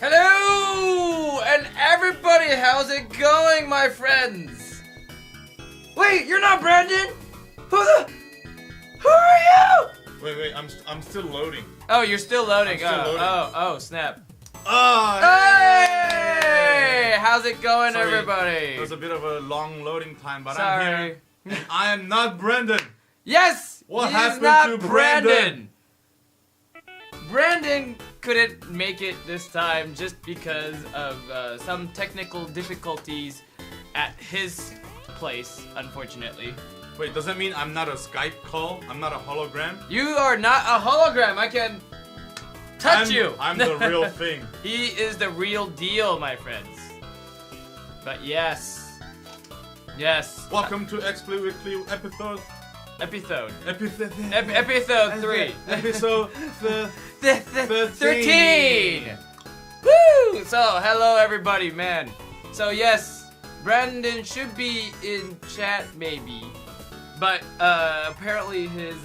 Hello! And everybody, how's it going, my friends? Wait, you're not Brandon? Who are you? Wait, I'm still loading. Oh, you're still loading. Loading. Oh, snap. Oh, Hey! How's it going, Sorry, everybody? It was a bit of a long loading time, but Sorry. I'm here. And I am not Brandon. Yes! What he's happened not to Brandon? Brandon couldn't make it this time just because of some technical difficulties at his place, unfortunately. Wait, does that mean I'm not a Skype call? I'm not a hologram? You are not a hologram. I can touch you. I'm the real thing. He is the real deal, my friends. But yes. Welcome to XSplit Weekly episode 3. Episode 13. Woo! So, hello everybody, man. So yes, Brandon should be in chat maybe, but apparently his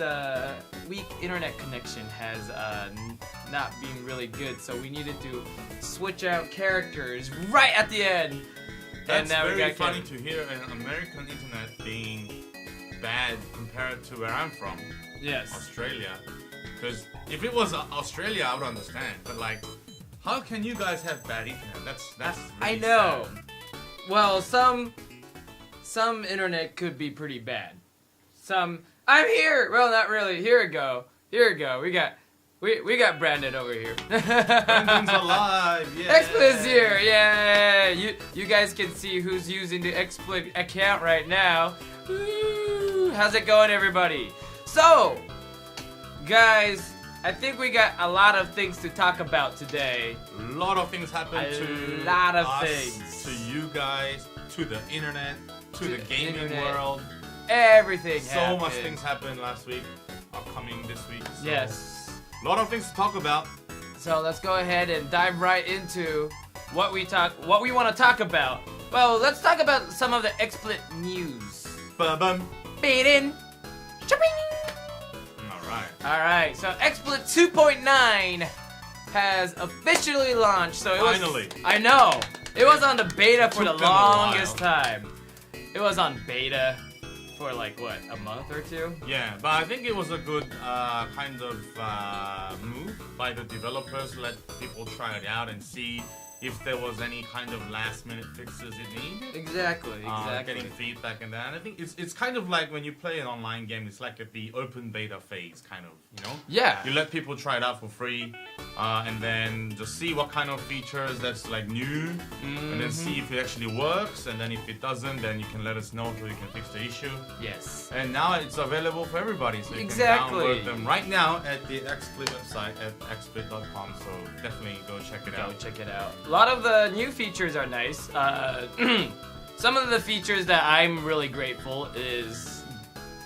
weak internet connection has not been really good. So we needed to switch out characters right at the end. That's and now very we got funny to hear an American internet being bad compared to where I'm from. Yes. Australia. Because if it was Australia, I would understand. But like, how can you guys have bad internet? That's I really know. sad. Well, some internet could be pretty bad. I'm here. Well, not really. Here we go. We got Brandon over here. Brandon's alive. Yeah. XSplit's here. Yeah. You guys can see who's using the XSplit account right now. Woo. How's it going, everybody? So, guys, I think we got a lot of things to talk about today. A lot of things happened to us, things. to you guys, to the internet, to the gaming world. Everything So happened. much things happened last week, upcoming this week. So Yes. a lot of things to talk about. So let's go ahead and dive right into what we want to talk about. Well, let's talk about some of the XSplit news. Ba-bum. Beatin'. Shopping. All right. So XSplit 2.9 has officially launched. So it Finally. I know. It was on the beta for the took them a longest while. time. It was on beta for like what, a month or two? Yeah, but I think it was a good kind of move by the developers. Let people try it out and see if there was any kind of last-minute fixes it needed. Exactly. Getting feedback and that. And I think it's kind of like when you play an online game. It's like at the open beta phase, kind of. You know. Yeah. You let people try it out for free, and then just see what kind of features that's like new, and then see if it actually works. And then if it doesn't, then you can let us know so you can fix the issue. Yes. And now it's available for everybody, so you Exactly. can download them right now at the XSplit website at xsplit.com. So definitely go check it out. Go check it out. A lot of the new features are nice. Some of the features that I'm really grateful is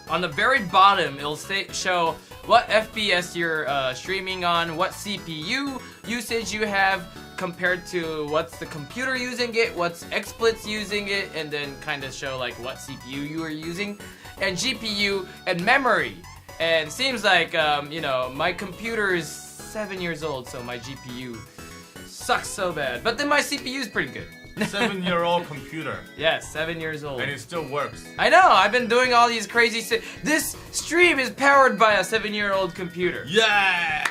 on the very bottom, it'll show what FPS you're streaming on, what CPU usage you have compared to what's the computer using it, what's XSplit's using it, and then kind of show like what CPU you are using, and GPU and memory. And seems like my computer is 7 years old, so my GPU sucks so bad. But then my CPU is pretty good. 7-year-old computer. Yes, 7 years old. And it still works. I know, I've been doing all these crazy this stream is powered by a 7-year-old computer. Yay!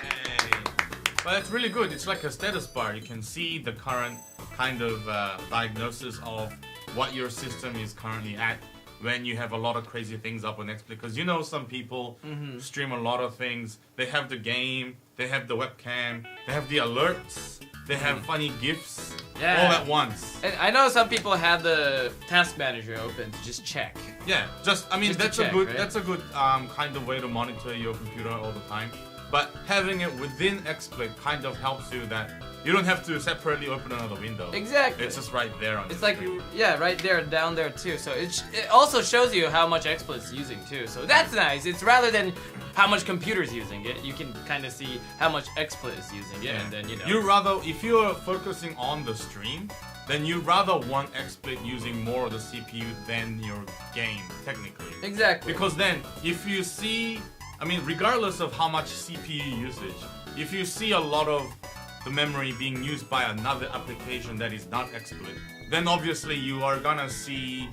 But it's really good. It's like a status bar. You can see the current kind of diagnosis of what your system is currently at when you have a lot of crazy things up on XSplit. Because you know some people stream a lot of things. They have the game, they have the webcam, they have the alerts, they have funny GIFs all at once. And I know some people have the task manager open to just check. Yeah, that's check, a good right? that's a good kind of way to monitor your computer all the time. But having it within XSplit kind of helps you that you don't have to separately open another window. Exactly. It's just right there on It's the like, screen. yeah, right there, down there too. So it also shows you how much XSplit's using too. So that's nice. It's rather than how much computer's using it, you can kind of see how much XSplit is using it, and then You rather, if you're focusing on the stream, then you rather want XSplit using more of the CPU than your game, technically. Exactly. Because then, if you see, regardless of how much CPU usage, if you see a lot of the memory being used by another application that is not XSplit, then obviously you are gonna see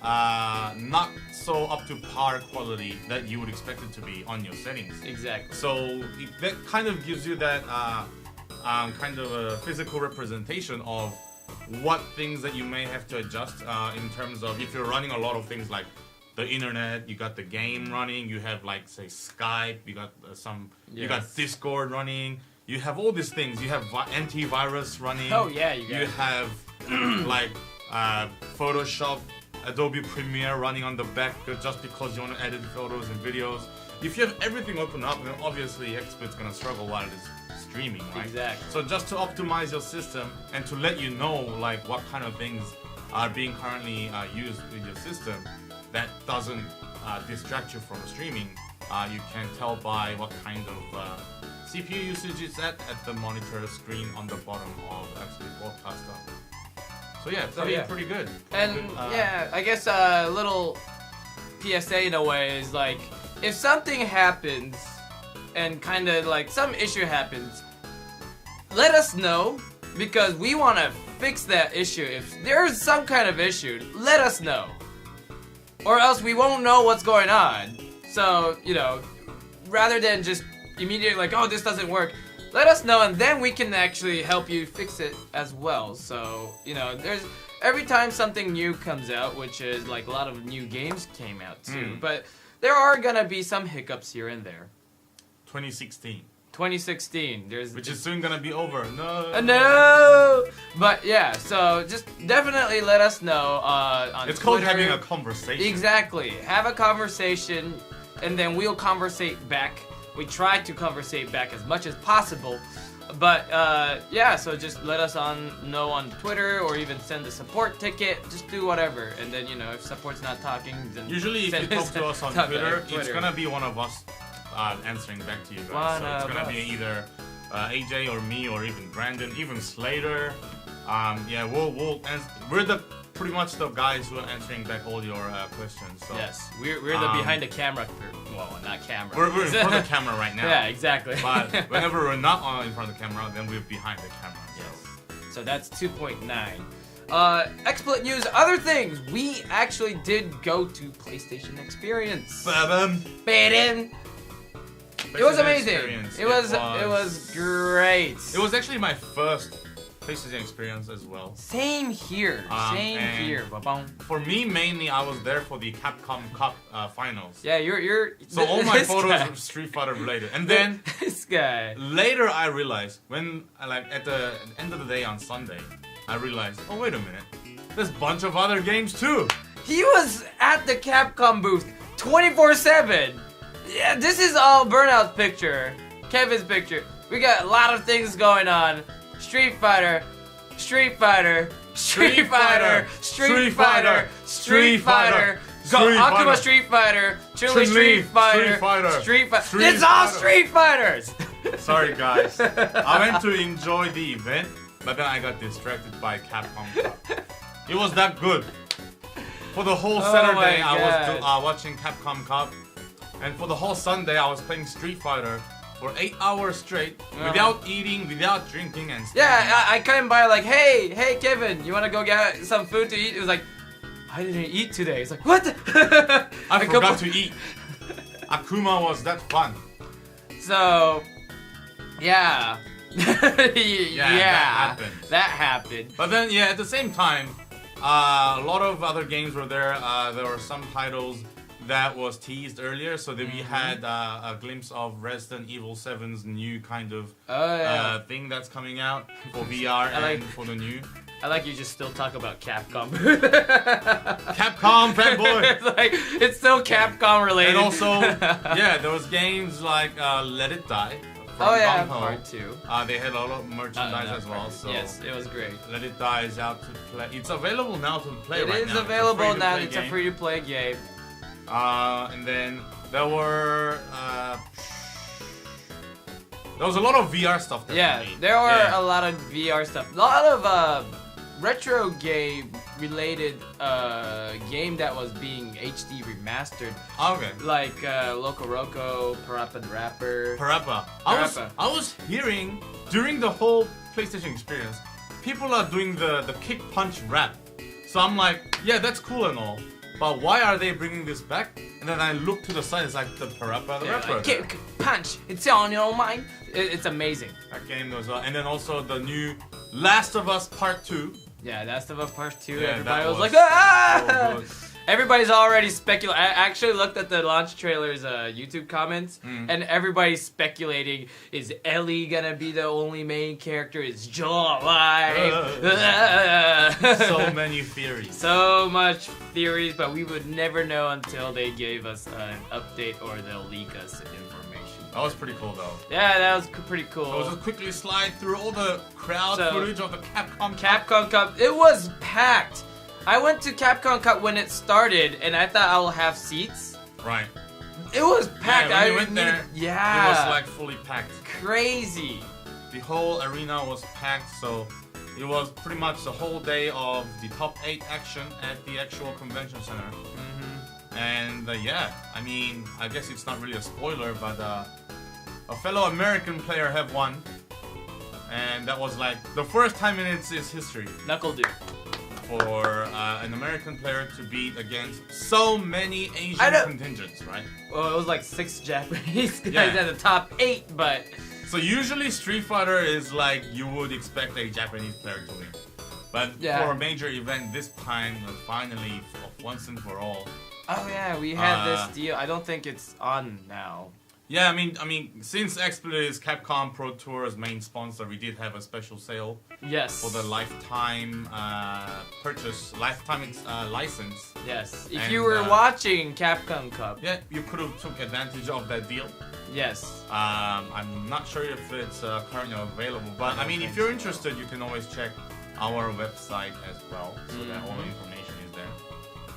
not so up to par quality that you would expect it to be on your settings. Exactly. So that kind of gives you that kind of a physical representation of what things that you may have to adjust in terms of if you're running a lot of things like the internet, you got the game running, you have like say Skype, you got you got Discord running, you have all these things, you have antivirus running. Oh yeah, you have like Photoshop, Adobe Premiere running on the back just because you want to edit photos and videos. If you have everything open up, then obviously XSplit's gonna struggle while it's streaming, right? Exactly. So just to optimize your system and to let you know like what kind of things are being currently used with your system that doesn't distract you from the streaming, you can tell by what kind of CPU usage is at the monitor screen on the bottom of XSplit Broadcaster. So yeah, it's pretty good. Yeah, I guess a little PSA in a way is like, if something happens and kind of like some issue happens, let us know, because we want to fix that issue. If there's some kind of issue, let us know, or else we won't know what's going on. So, you know, rather than just immediately like, oh, this doesn't work, let us know, and then we can actually help you fix it as well. So, you know, there's every time something new comes out, which is like a lot of new games came out too, but there are gonna be some hiccups here and there. 2016, which is soon gonna be over. No. But yeah, so just definitely let us know on It's Twitter. called having a conversation. Exactly. Have a conversation, and then we'll conversate back. We try to conversate back as much as possible. But yeah, so just let us know on Twitter, or even send a support ticket. Just do whatever, and then, you know, if support's not talking, then usually if you talk to us on Twitter, it's gonna be one of us answering back to you guys. So it's gonna be either AJ or me, or even Brandon, even Slater. Yeah, we're pretty much the guys who are answering back all your questions. So yes, we're the behind the camera. Well, not camera. We're in front of the camera right now. Yeah, exactly. But whenever we're not in front of the camera, then we're behind the camera. Yes. So that's 2.9. XSplit news, other things. We actually did go to PlayStation Experience. It was amazing. It was great. It was actually my first PlayStation Experience as well. Same here. Same here. For me, mainly, I was there for the Capcom Cup finals. Yeah, you're. So all my photos are Street Fighter related. And then this guy. Later, I realized when, like, at the end of the day on Sunday, I realized, oh wait a minute, there's a bunch of other games too. He was at the Capcom booth 24/7. Yeah, this is all Burnout's picture, Kevin's picture. We got a lot of things going on. Street Fighter, Street Fighter, Street Fighter, Street Fighter, Street Fighter, Akuma Street Fighter, Chun-Li Street Fighter, Street Fighter. It's all Street Fighters! Sorry guys, I went to enjoy the event, but then I got distracted by Capcom Cup. It was that good. For the whole Saturday, I was watching Capcom Cup, and for the whole Sunday, I was playing Street Fighter for 8 hours straight, without eating, without drinking, and stuff. Yeah, I came by like, hey Kevin, you wanna go get some food to eat? It was like, I didn't eat today. It's like, what? I forgot to eat. Akuma was that fun. So, yeah. That happened. But then, yeah, at the same time, a lot of other games were there. There were some titles that was teased earlier, so that we had a glimpse of Resident Evil 7's new kind of thing that's coming out for VR and for the new. I like you just still talk about Capcom. Capcom fanboy! It's still Capcom related. And also, yeah, there was games like Let It Die. Part 2. They had a lot of merchandise as well. So yes, it was great. Let It Die is out to play. It's available now to play right now. It is available now. It's a free-to-play game. And then there were there was a lot of VR stuff. There were a lot of VR stuff. A lot of retro game related game that was being HD remastered. Okay. Like Loco Roco, Parappa the Rapper. Parappa. I was hearing during the whole PlayStation experience, people are doing the kick punch rap. So I'm like, yeah, that's cool and all. But why are they bringing this back? And then I look to the side, it's like the Parappa the Rapper. Like, kick, punch, it's on your mind. It's amazing. That game was, and then also the new Last of Us Part 2. Yeah, Last of Us Part 2. Yeah, everybody that was like, was ah! so good. Everybody's already speculating. I actually looked at the launch trailer's YouTube comments, and everybody's speculating: is Ellie gonna be the only main character? Is Joel alive? So many theories. So much theories, but we would never know until they gave us an update or they'll leak us information. That was pretty cool, though. Yeah, that was pretty cool. So we'll just quickly slide through all the crowd footage of the Capcom Cup. Capcom Cup. It was packed. I went to Capcom Cup when it started, and I thought I'll have seats. Right. It was packed. Yeah, when we went there, yeah. it was like fully packed. Crazy. The whole arena was packed, so it was pretty much the whole day of the top 8 action at the actual convention center. And yeah, I mean, I guess it's not really a spoiler, but a fellow American player have won. And that was like the first time in its history. Knuckle Dude. For an American player to beat against so many Asian contingents, right? Well, it was like 6 Japanese guys at the top 8, but... So usually Street Fighter is like you would expect a Japanese player to win. But for a major event this time, finally, once and for all. Oh yeah, we had this deal. I don't think it's on now. Yeah, I mean, since XSplit is Capcom Pro Tour's main sponsor, we did have a special sale. Yes. For the lifetime purchase, lifetime license. Yes. If you were watching Capcom Cup. Yeah, you could have took advantage of that deal. Yes. I'm not sure if it's currently available, but I mean, if you're interested, you can always check our website as well, so that all the information is there.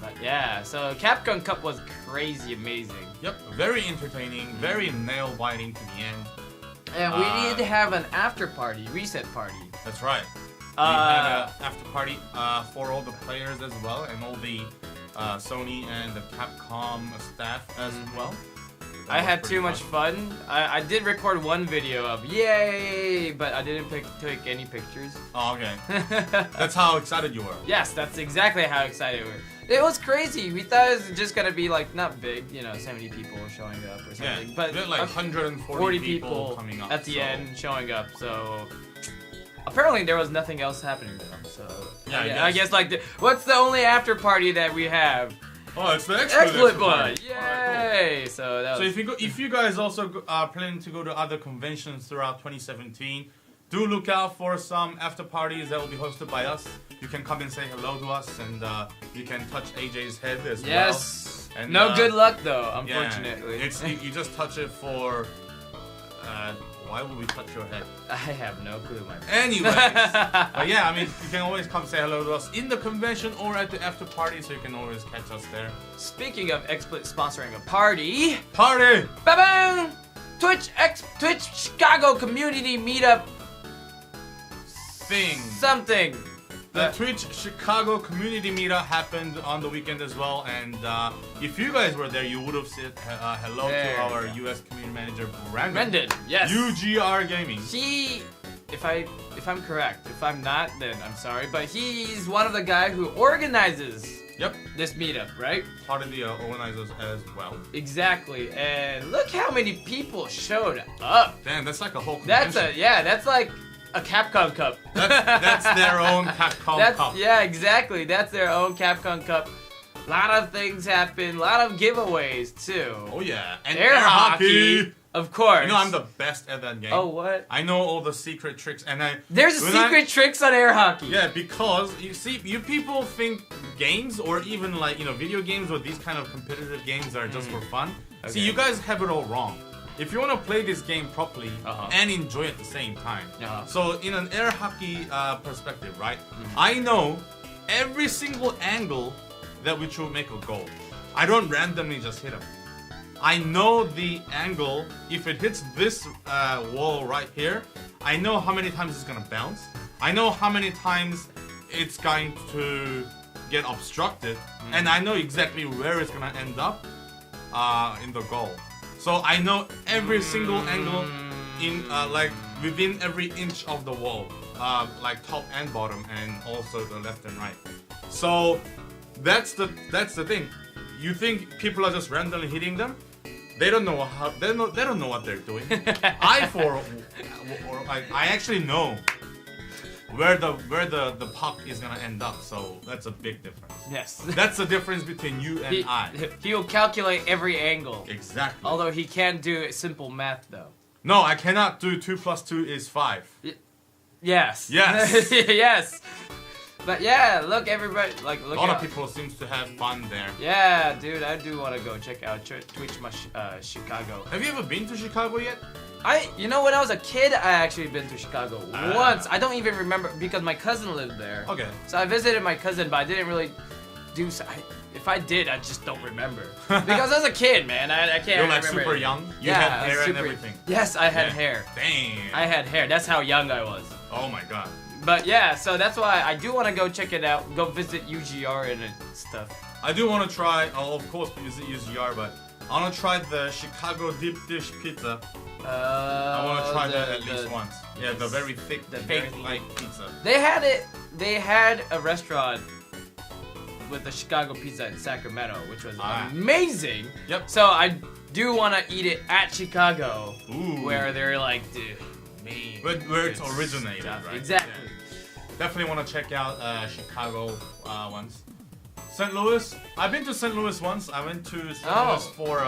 But yeah, so Capcom Cup was crazy amazing. Yep, very entertaining, very nail-biting to the end. And we did have an after party, reset party. That's right. We had an after party for all the players as well, and all the Sony and the Capcom staff as well. I had too much fun. I did record one video of yay, but I didn't take any pictures. Oh, okay. That's how excited you were. Yes, that's exactly how excited we were. It was crazy. We thought it was just gonna be like not big, 70 people showing up or something, but like 140 people coming up at the end showing up. So apparently there was nothing else happening though. So I guess like what's the only after party that we have? Oh, it's the XSplit one! Yay! Right, cool. So that was... if you guys also are planning to go to other conventions throughout 2017, do look out for some after parties that will be hosted by us. You can come and say hello to us, and you can touch AJ's head as well. Yes. And, no good luck though, unfortunately. Yeah, you just touch it for. Why would we touch your head? I have no clue, my friend. Anyways, but yeah, I mean, you can always come say hello to us in the convention or at the after party, so you can always catch us there. Speaking of XSplit sponsoring a party, ba-bam! Twitch Chicago community meetup thing. Something. The Twitch Chicago community meetup happened on the weekend as well, and if you guys were there, you would have said hello to our US community manager, Brandon. Yes. UGR Gaming. He, if I'm correct, if I'm not, then I'm sorry, but he's one of the guys who organizes. Yep. This meetup, right? Part of the organizers as well. Exactly, and look how many people showed up. Damn, that's like a whole convention. That's like a Capcom Cup. That's their own Capcom Cup. Yeah, exactly. That's their own Capcom Cup. A lot of things happen. A lot of giveaways too. Oh yeah, and air hockey. Of course. You know I'm the best at that game. Oh what? I know all the secret tricks, and there's secret tricks on air hockey. Yeah, because you see, you people think games or even like video games or these kind of competitive games are just for fun. Okay. See, you guys have it all wrong. If you want to play this game properly and enjoy it at the same time, so in an air hockey perspective, right? I know every single angle that which will make a goal. I don't randomly just hit them. I know the angle. If it hits this wall right here, I know how many times it's gonna bounce. I know how many times it's going to get obstructed, and I know exactly where it's gonna end up in the goal. So I know every single angle in like within every inch of the wall, like top and bottom, and also the left and right. So that's the thing. You think people are just randomly hitting them? They don't know how. They don't know what they're doing. I actually know where the puck is gonna end up. So that's a big difference. Yes. That's the difference between you and I. He'll calculate every angle. Exactly. Although he can't do simple math though. No, I cannot do 2 + 2 is 5. Yes. Yes. Yes. But yeah, look everybody, like look. A lot of people seems to have fun there. Yeah, dude, I do want to go check out Twitch Chicago. Have you ever been to Chicago yet? You know, when I was a kid, I actually been to Chicago once. I don't even remember because my cousin lived there. Okay. So I visited my cousin, but I didn't really do so. If I did, I just don't remember. Because I was a kid, man. I can't remember. You're like super young? You had hair and everything. Yes, I had hair. Damn. I had hair. That's how young I was. Oh my god. But yeah, so that's why I do want to go check it out. Go visit UGR and stuff. I do want to try, of course, visit UGR, but I want to try the Chicago deep dish pizza. I want to try that at least once. Yeah, the very thick, cake-like pizza. They had a restaurant with the Chicago pizza in Sacramento, which was amazing. Yep. So I do want to eat it at Chicago, where they're like, dude, man. Where it's originated, right? Exactly. Yeah. Definitely want to check out Chicago once. St. Louis. I've been to St. Louis once. I went to St. Louis for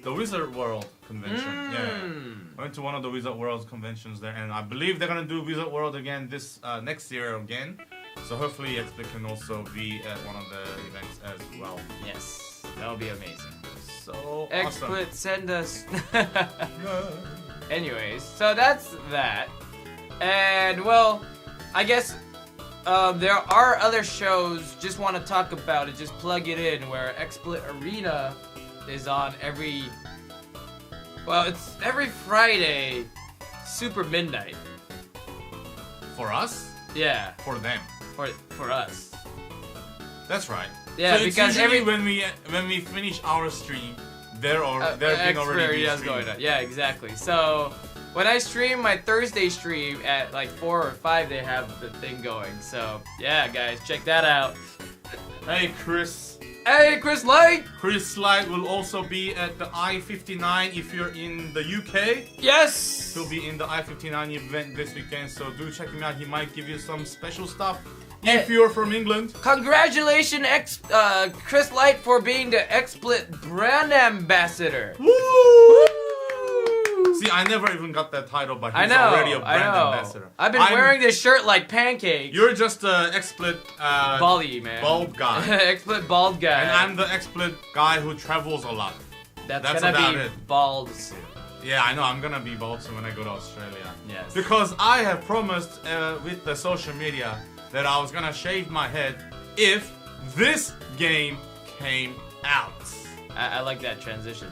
the Wizard World convention. Yeah. I went to one of the Wizard World conventions there, and I believe they're gonna do Wizard World again this next year again. So hopefully XSplit can also be at one of the events as well. Yes, that would be amazing. So XSplit, awesome. send us. Anyways, so that's that. And well, I guess there are other shows. Just want to talk about it. Just plug it in. Where XSplit Arena is on every. Well, it's every Friday, super midnight. For us? Yeah. For them. For us. That's right. Yeah, so because when we finish our stream, they're being already going on. Yeah, exactly. So when I stream my Thursday stream at like 4 or 5, they have the thing going. So yeah, guys, check that out. Hey, Chris. Hey, Chris Light. Chris Light will also be at the I-59 if you're in the UK. Yes. He'll be in the I-59 event this weekend, so do check him out. He might give you some special stuff if you're from England. Congratulations, Chris Light, for being the XSplit brand ambassador. Woo! See, I never even got that title, but he's already a brand ambassador. I've been wearing this shirt like pancakes. You're just a XSplit Baldy, man. Bald guy. XSplit bald guy. And I'm the XSplit guy who travels a lot. That's gonna be bald soon. Yeah, I know. I'm gonna be bald soon when I go to Australia. Yes. Because I have promised with the social media that I was gonna shave my head if this game came out. I like that transition.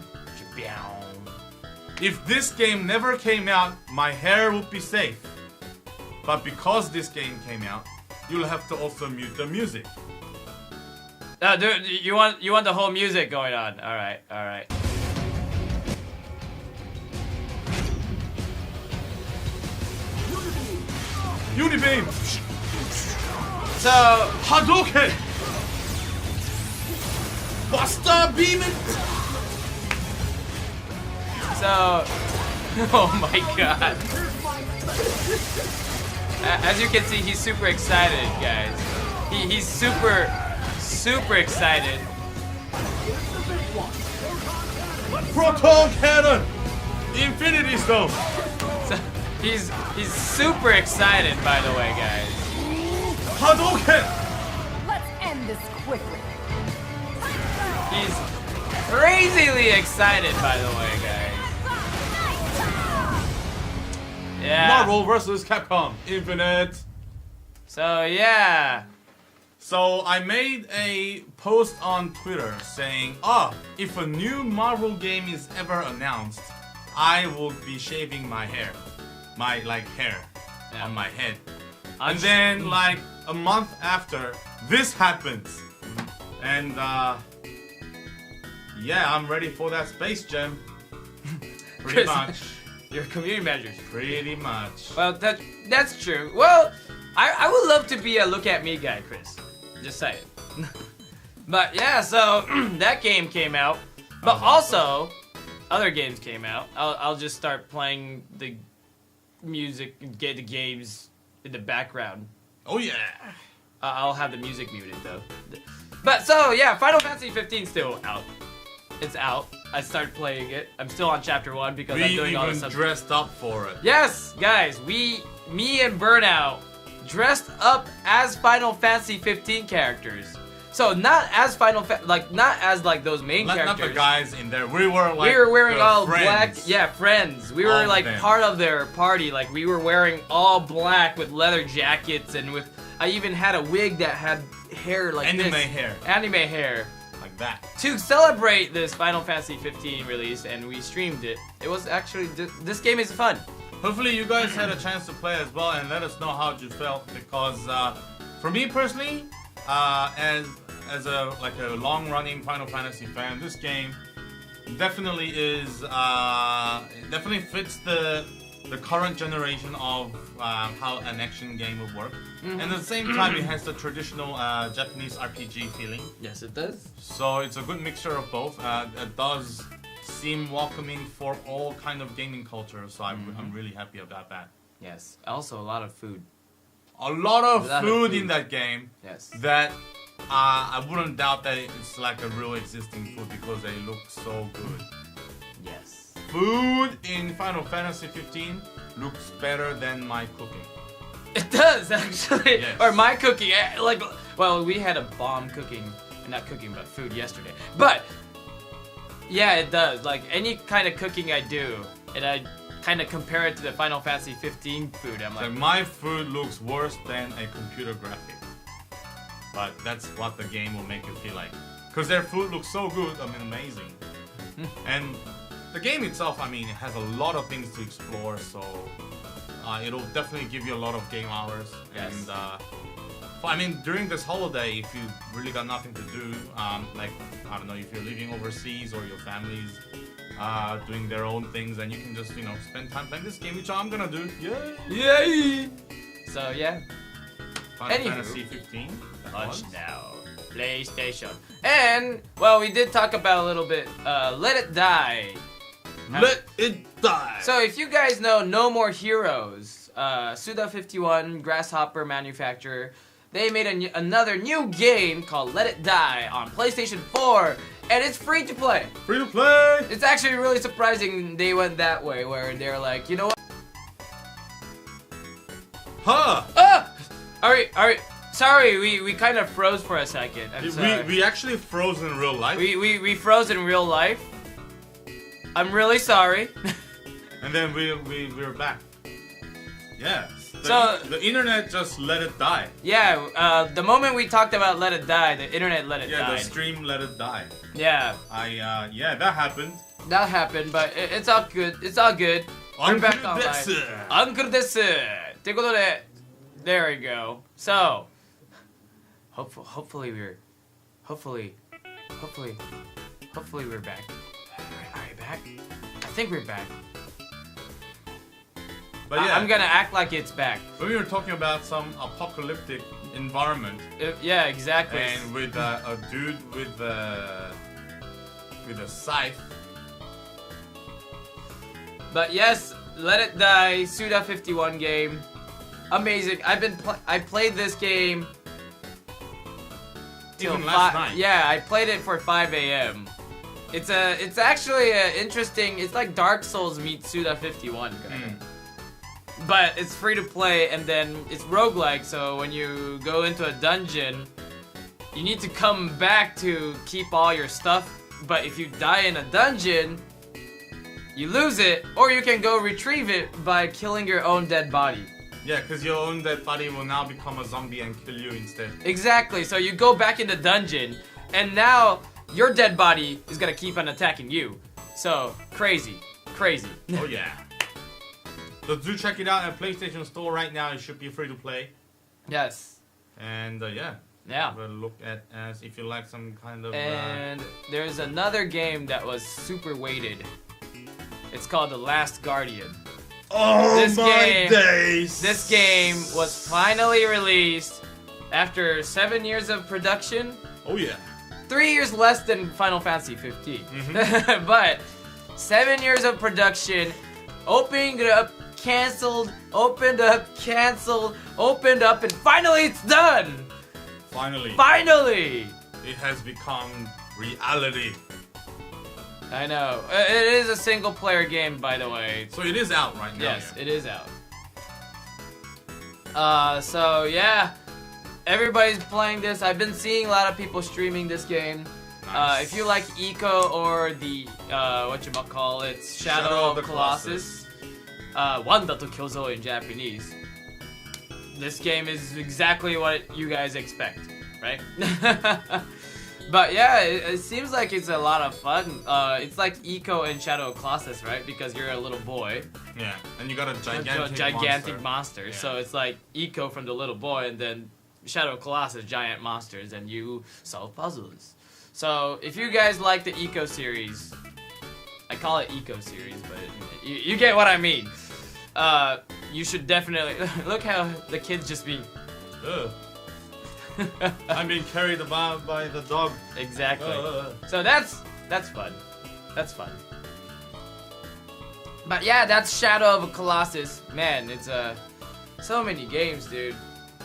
If this game never came out, my hair would be safe. But because this game came out, you'll have to also mute the music. Dude, you want the whole music going on? All right. Unibeam. So Hadouken. Buster Beam it. So, oh my god. As you can see, he's super excited, guys. He's super excited. Proton Cannon! Infinity Stone! So, he's super excited, by the way, guys. Hadouken! Let's end this quickly. He's crazily excited, by the way, guys. Yeah. Marvel vs. Capcom Infinite. So yeah. So I made a post on Twitter saying, if a new Marvel game is ever announced, I will be shaving my hair. My hair on my head. And then like a month after, this happens. And yeah, I'm ready for that space gem. Pretty much. Your community manager. Pretty much. Well, that's true. Well, I would love to be a look at me guy, Chris. Just say it. But yeah, so that game came out. But also, other games came out. I'll just start playing the music, get the games in the background. Oh yeah. I'll have the music muted though. But so yeah, Final Fantasy 15 still out. It's out. I started playing it. I'm still on chapter 1 because I'm doing all this stuff. We even dressed up for it. Yes, guys, me and Burnout dressed up as Final Fantasy 15 characters. So not as not as those main characters. Not the guys in there. We were wearing all friends. black. Yeah, friends. We were part of their party. Like we were wearing all black with leather jackets and with. I even had a wig that had hair like anime this. hair. Anime hair. Like that. To celebrate this Final Fantasy 15 release, and we streamed it. It was actually this game is fun. Hopefully you guys had a chance to play as well, and let us know how you felt. Because for me personally, as a long-running Final Fantasy fan, this game definitely is definitely fits the current generation of how an action game would work. And at the same time, it has the traditional Japanese RPG feeling. Yes, it does. So it's a good mixture of both. It does seem welcoming for all kind of gaming culture. So I'm really happy about that. Yes. Also, a lot of food. A lot of food in that game. Yes. That I wouldn't doubt that it's like a real existing food because they look so good. Yes. Food in Final Fantasy 15 looks better than my cooking. It does actually. Yes. Or my cooking. Well, we had a bomb cooking, not cooking, but food yesterday. But yeah, it does. Like any kind of cooking I do, and I kind of compare it to the Final Fantasy 15 food. I'm like, my food looks worse than a computer graphic. But that's what the game will make you feel like. Because their food looks so good, I mean, amazing. And the game itself, I mean, it has a lot of things to explore, so it'll definitely give you a lot of game hours. Yes. And I mean, during this holiday, if you really got nothing to do, like, I don't know, if you're living overseas or your family's doing their own things, and you can just, you know, spend time playing this game, which I'm gonna do. Yay! yay! So yeah. Final Fantasy 15. Launch now. PlayStation. And, well, we did talk about a little bit, Let It Die. Let it die! So if you guys know No More Heroes, Suda51, Grasshopper manufacturer, they made another new game called Let It Die on PlayStation 4, and it's free to play. Free to play! It's actually really surprising they went that way, where they're like, you know what? Huh! Ah! Alright. Sorry, we kind of froze for a second. I'm sorry. We actually froze in real life. We froze in real life. I'm really sorry. And then we're back. Yeah. So the internet just let it die. Yeah, the moment we talked about Let It Die, the internet let it die. Yeah, the stream let it die. Yeah. Yeah, that happened. That happened, but it's all good. It's all good. We're back online. Uncle desu. ってことで there we go. So, hopefully we're back. Are we back? I think we're back. But yeah, I'm gonna act like it's back. When we were talking about some apocalyptic environment. Yeah, exactly. And with a dude with a scythe. But yes, Let It Die, Suda51 game. Amazing. I played this game till even last night. Yeah, I played it for 5 a.m. It's actually interesting. It's like Dark Souls meets Suda51. But it's free to play, and then it's roguelike, so when you go into a dungeon, you need to come back to keep all your stuff. But if you die in a dungeon, you lose it, or you can go retrieve it by killing your own dead body. Yeah, because your own dead body will now become a zombie and kill you instead. Exactly, so you go back in the dungeon, and now your dead body is gonna keep on attacking you. So, crazy. Oh yeah. So do check it out at PlayStation Store right now. It should be free to play. Yes. And yeah, Yeah. Have a look at as if you like some kind of. And there's another game that was super weighted. It's called The Last Guardian. Oh This my game- days! This game was finally released after 7 years of production. Oh yeah. 3 years less than Final Fantasy 15. Mhm. But 7 years of production, opened up, canceled, opened up, canceled, opened up, and finally it's done! Finally. Finally! It has become reality. I know. It is a single player game, by the way. So it is out right now. Yes, it is out. So yeah, everybody's playing this. I've been seeing a lot of people streaming this game. Nice. If you like Eco or the whatchamacallit, Shadow of the Colossus, Wanda to Kyozo in Japanese, this game is exactly what you guys expect, right? But yeah, it seems like it's a lot of fun. It's like Eco and Shadow of Colossus, right? Because you're a little boy. Yeah, and you got a gigantic, monster. Yeah. So it's like Eco from the little boy, and then Shadow of Colossus, giant monsters, and you solve puzzles. So if you guys like the Eco series, I call it Eco series, but you get what I mean. You should definitely look how the kid's just being. Ugh. I'm being carried about by the dog. Exactly. So that's fun. That's fun. But yeah, that's Shadow of a Colossus. Man, it's so many games, dude.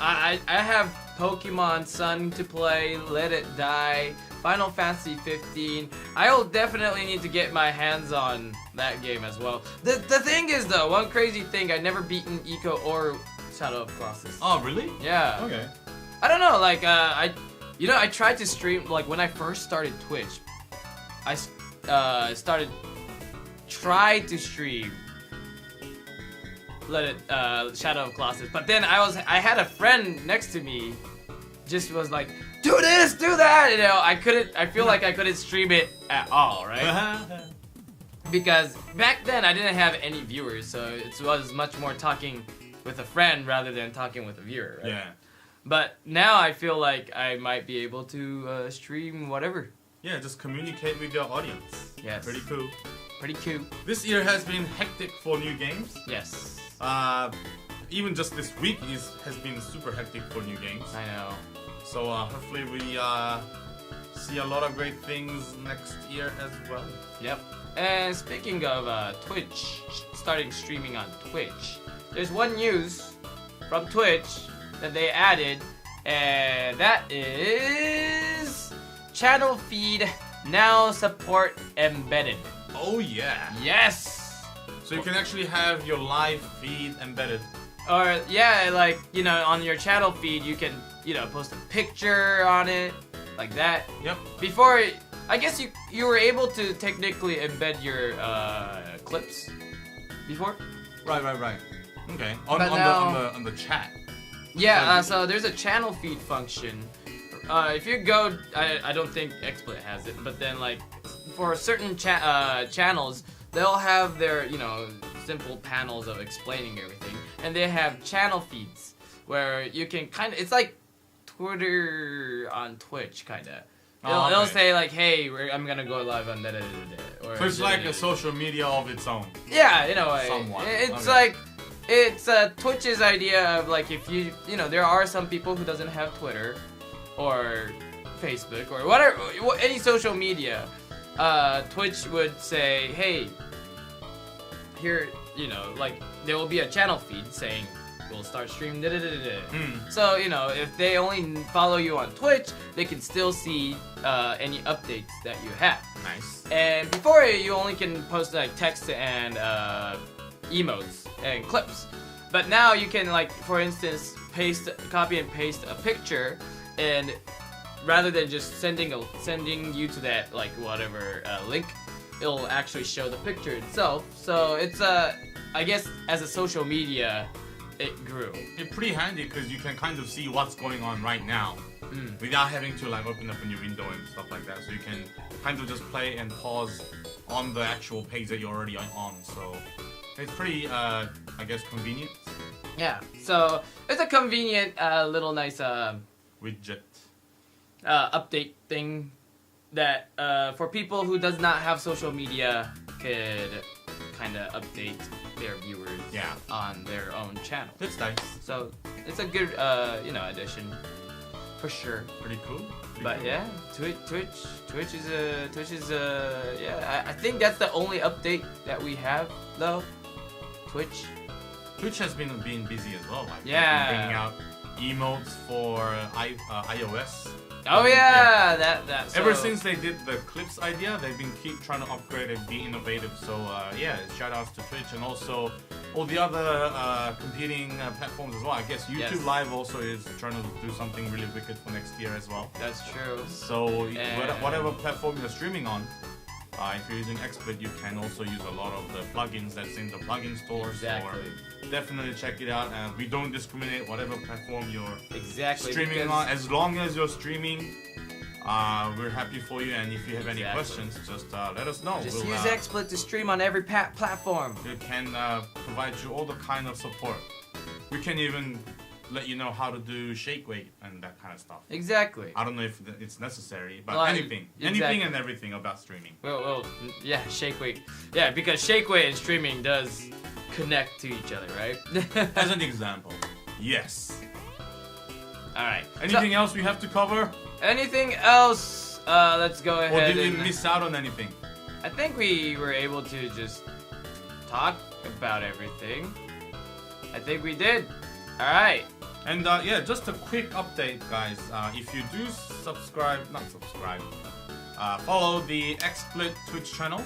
I have Pokemon Sun to play, Let It Die, Final Fantasy 15. I'll definitely need to get my hands on that game as well. The thing is though, one crazy thing, I've never beaten Eco or Shadow of Colossus. Oh, really? Yeah. Okay. I don't know, like, I tried to stream, like, when I first started Twitch, I tried to stream Shadow of Colossus, but then I had a friend next to me, just was like, do this, do that, you know, I feel like I couldn't stream it at all, right? Because back then I didn't have any viewers, so it was much more talking with a friend rather than talking with a viewer, right? Yeah. But now I feel like I might be able to stream whatever. Yeah, just communicate with your audience. Yes. Pretty cool. Pretty cute. This year has been hectic for new games. Yes. Even just this week has been super hectic for new games. I know. So hopefully we see a lot of great things next year as well. Yep. And speaking of Twitch, starting streaming on Twitch, there's one news from Twitch that they added, and that is channel feed now support embedded. Oh yeah. Yes. So you can actually have your live feed embedded. Or yeah, like, you know, on your channel feed you can, you know, post a picture on it like that. Yep. Before, I guess you were able to technically embed your clips before. Right. Okay. But now- On the chat. Yeah, so there's a channel feed function. If you go, I don't think XSplit has it, but then like for certain channels, they'll have their, you know, simple panels of explaining everything, and they have channel feeds where you can kind of, it's like Twitter on Twitch, kind of. It'll say like, hey, I'm gonna go live on da-da-da-da-da, or So it's like a social media of its own. yeah, in a way. Somewhat. It's Okay. like, it's Twitch's idea of like, if you know, there are some people who doesn't have Twitter or Facebook or whatever, any social media. Twitch would say, hey, here, you know, like there will be a channel feed saying we'll start streaming da-da-da-da-da. So, you know, if they only follow you on Twitch, they can still see any updates that you have. Nice. And before, you only can post like text and emotes and clips. But now you can, like, for instance, copy and paste a picture, and rather than just sending you to that, like, whatever link, it'll actually show the picture itself. So it's I guess as a social media, it grew. It's pretty handy because you can kind of see what's going on right now without having to like open up a new window and stuff like that. So you can kind of just play and pause on the actual page that you're already on. So it's pretty, I guess, convenient. Yeah. So it's a convenient, little nice Widget. update thing that for people who does not have social media could kind of update their viewers on their own channel. That's nice. So it's a good addition for sure. Pretty cool. But yeah, Twitch is I think that's the only update that we have though. Twitch has been busy as well. Like Yeah. bringing out emotes for iOS. Oh yeah, that. So, Ever since they did the clips idea, they've been keep trying to upgrade and be innovative. So shout outs to Twitch and also all the other competing platforms as well. I guess YouTube Live also is trying to do something really wicked for next year as well. That's true. So whatever platform you're streaming on, if you're using XSplit, you can also use a lot of the plugins that's in the plugin stores. Exactly. So definitely check it out. And we don't discriminate whatever platform you're Exactly. streaming on. As long as you're streaming, we're happy for you. And if you have any questions, just let us know. Just use XSplit to stream on every platform. We can provide you all the kind of support. We can even let you know how to do shake weight and that kind of stuff. Exactly. I don't know if it's necessary, but anything and everything about streaming. Well, yeah, shake weight. Yeah, because shake weight and streaming does connect to each other, right? As an example, yes. All right. Anything else we have to cover? Anything else? Let's go ahead. Or did we miss out on anything? I think we were able to just talk about everything. I think we did. All right. And just a quick update, guys. If you do follow the XSplit Twitch channel.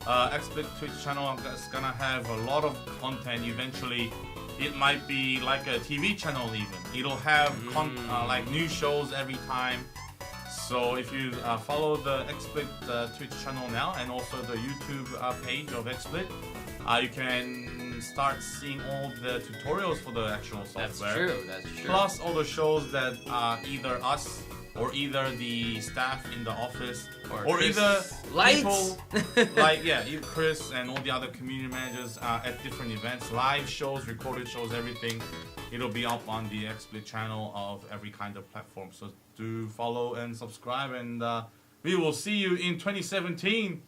XSplit Twitch channel is gonna have a lot of content. Eventually, it might be like a TV channel even. It'll have like new shows every time. So if you follow the XSplit Twitch channel now and also the YouTube page of XSplit, you can start seeing all the tutorials for the actual software. That's true. Plus all the shows that either us or either the staff in the office or either people like Chris and all the other community managers at different events, live shows, recorded shows, everything. It'll be up on the XSplit channel of every kind of platform. So do follow and subscribe, and we will see you in 2017.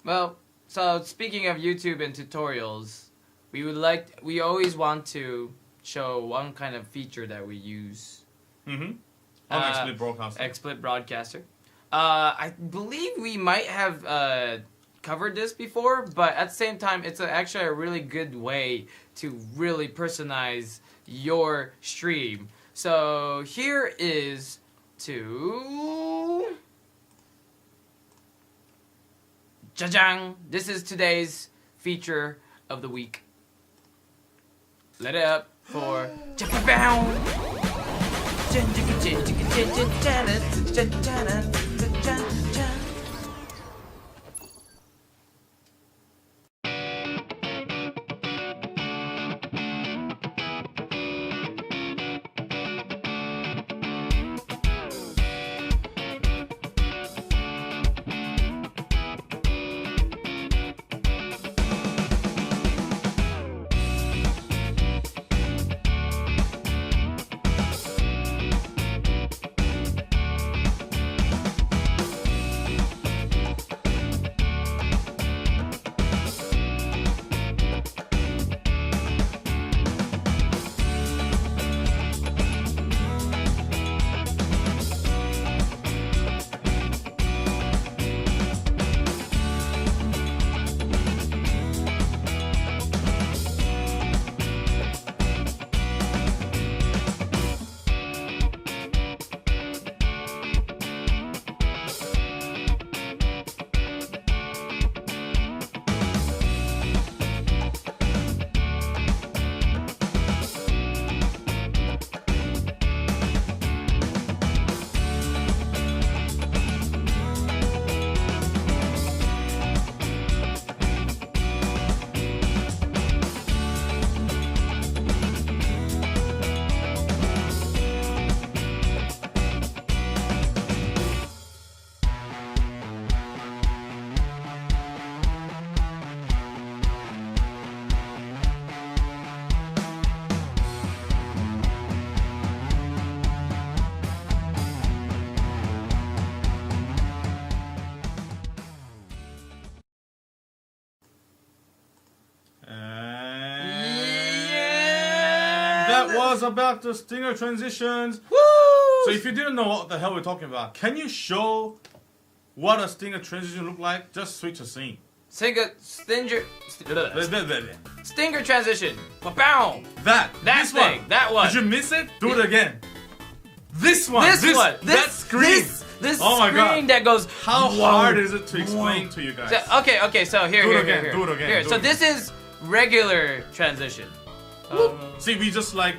Well, so speaking of YouTube and tutorials, we always want to show one kind of feature that we use. On XSplit Broadcaster. XSplit Broadcaster. I believe we might have covered this before, but at the same time, it's actually a really good way to really personalize your stream. So here is Jajang! This is today's feature of the week. Let it up for That was about the stinger transitions. Woo! So if you didn't know what the hell we're talking about, can you show what a stinger transition look like? Just switch a scene. Stinger transition. Bow. That This one. thing. That one. Did you miss it? Do it again. This one. This one. That screen. This Oh my God. screen that goes. How whoa, hard is it to explain whoa. to you guys? So, okay. So here. Do it again. Here. So this is regular transition. See, we just like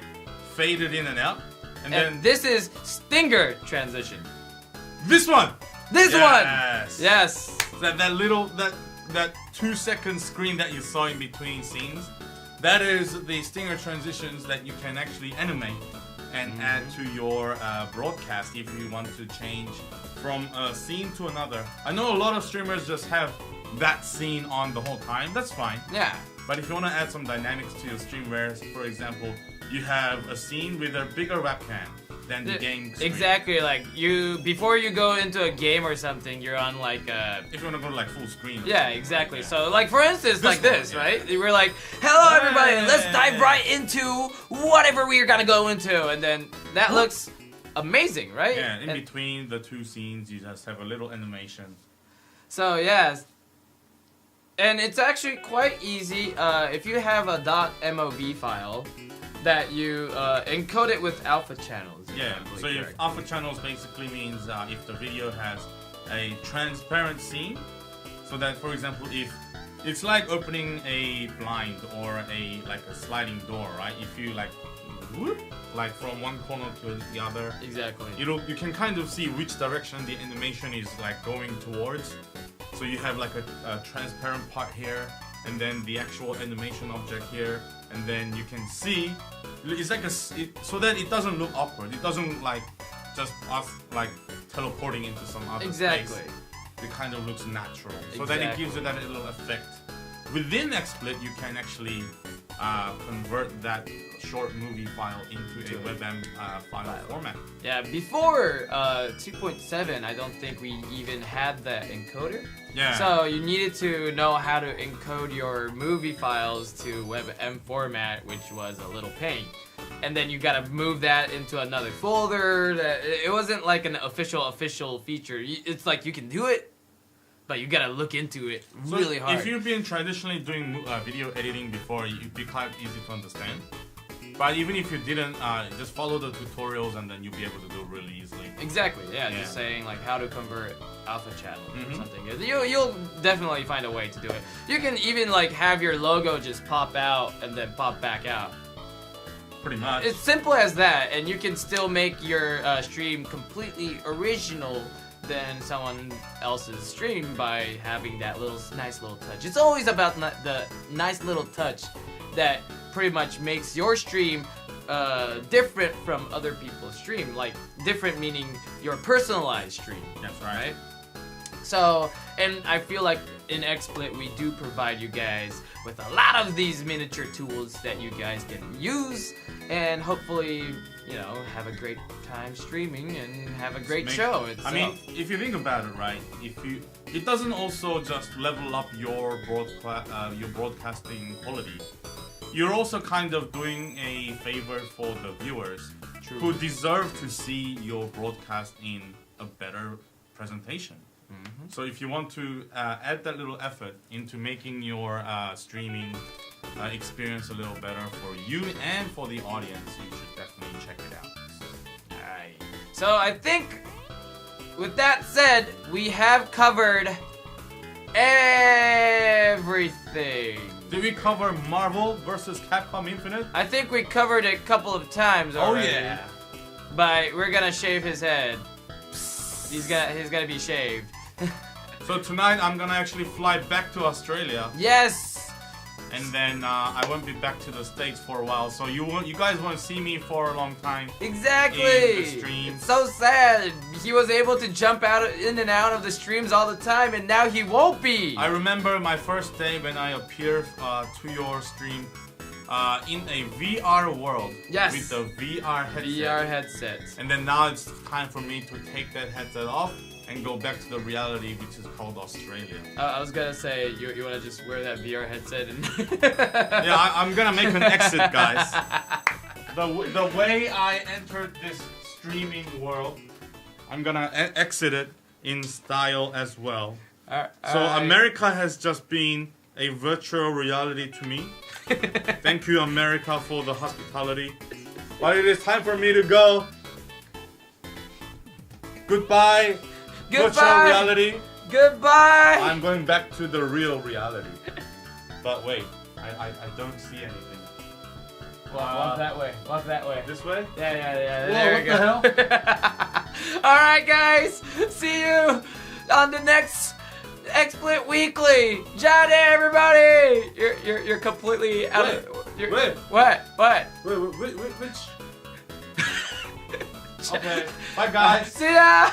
faded in and out, and then this is stinger transition. this one. This Yes. one. Yes. That 2-second screen that you saw in between scenes, that is the stinger transitions that you can actually animate and add to your broadcast if you want to change from a scene to another. I know a lot of streamers just have that scene on the whole time. That's fine. Yeah. But if you want to add some dynamics to your stream, where, for example, you have a scene with a bigger webcam than the game screen. Exactly, like before you go into a game or something, you're on like if you want to go to like full screen. yeah, exactly. Yeah. So like for instance, like this, yeah. Right? We're like, hello everybody, let's dive right into whatever we're gonna go into, and then that looks amazing, right? Yeah, in between the two scenes, you just have a little animation. So yes. And it's actually quite easy if you have a .mov file that you encode it with alpha channels. Yeah, so if alpha channels basically means if the video has a transparent scene, so that, for example, if it's like opening a blind or a sliding door, right? If you whoop, from one corner to the other, exactly. You can kind of see which direction the animation is going towards. So you have like a transparent part here, and then the actual animation object here, and then you can see it's like so that it doesn't look awkward. It doesn't just us teleporting into some other exactly. space. It kind of looks natural. So Exactly. then it gives it that little effect. Within XSplit, you can actually convert that short movie file into a WebM file format. Yeah, before 2.7, I don't think we even had the encoder. Yeah. So you needed to know how to encode your movie files to WebM format, which was a little pain. And then you gotta move that into another folder. It wasn't like an official feature. It's like you can do it, but you gotta look into it really hard. If you've been traditionally doing video editing before, it'd be quite easy to understand. But even if you didn't, just follow the tutorials and then you'll be able to do it really easily. Exactly, yeah. Just saying how to convert alpha channels or something. You'll definitely find a way to do it. You can even have your logo just pop out and then pop back out. Pretty much. It's simple as that, and you can still make your stream completely original than someone else's stream by having that nice little touch. It's always about the nice little touch that pretty much makes your stream different from other people's stream. Different meaning your personalized stream. That's right. So, and I feel like in XSplit we do provide you guys with a lot of these miniature tools that you guys can use and hopefully, have a great time streaming and have a great show itself. I mean, if you think about it, right? It doesn't also just level up your broadcasting quality. You're also kind of doing a favor for the viewers who deserve to see your broadcast in a better presentation. So if you want to add that little effort into making your streaming experience a little better for you and for the audience, you should definitely check it out. Alright. So I think with that said, we have covered everything. Did we cover Marvel vs. Capcom Infinite? I think we covered it a couple of times already. Oh yeah. But we're gonna shave his head. He's gonna be shaved. So tonight I'm gonna actually fly back to Australia. Yes. And then I won't be back to the States for a while. So you guys won't see me for a long time. Exactly. In the stream. It's so sad. He was able to jump in and out of the streams all the time, and now he won't be. I remember my first day when I appeared to your stream in a VR world. Yes. With the VR headset. VR headset. And then now it's time for me to take that headset off and go back to the reality, which is called Australia. I was gonna say, you wanna just wear that VR headset and... Yeah, I'm gonna make an exit, guys. the way I entered this streaming world, I'm gonna exit it in style as well. So America has just been a virtual reality to me. Thank you, America, for the hospitality. But it is time for me to go. Goodbye. Virtual reality. Goodbye. I'm going back to the real reality. But wait, I don't see anything. Walk that way. Walk that way. This way? Yeah. Whoa, There we go. what the hell? Alright, guys. See you on the next XSplit Weekly. Johnny, everybody. You're completely out of. Wait. What? Wait, which? Okay. Bye, guys. See ya.